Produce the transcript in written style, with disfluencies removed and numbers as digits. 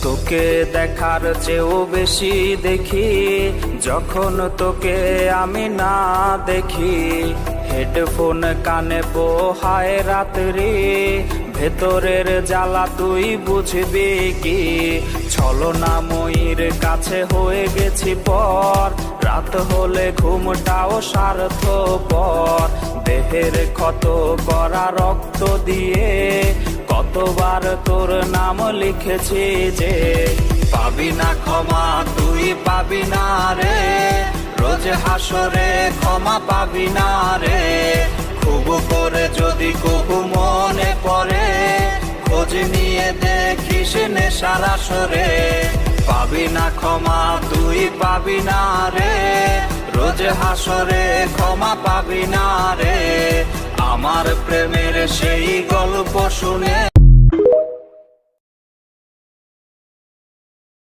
তোকে দেখার চেয়েও বেশি দেখি যখন তোকে আমি না দেখি। হেডফোন কানে পোহায় রাত্রি, ভেতরের জ্বালা তুই বুঝবি কি। ছলনাময়ীর কাছে হয়ে গেছি পর, রাত হলে ঘুমটাও স্বার্থপর। দেহের ক্ষত করা রক্ত দিয়ে কতবার তোর নাম লিখেছি যে, পাবি না ক্ষমা তুই পাবি না রে, রোজ হাসরে ক্ষমা পাবি না রে। খুব করে যদি কবু মনে পড়ে, খোঁজ নিয়ে দেখিস নেশার আসরে। পাবি না ক্ষমা তুই পাবি না রে, রোজ হাসরে ক্ষমা পাবি না রে। আমার প্রেমের সেই গল্প শুনে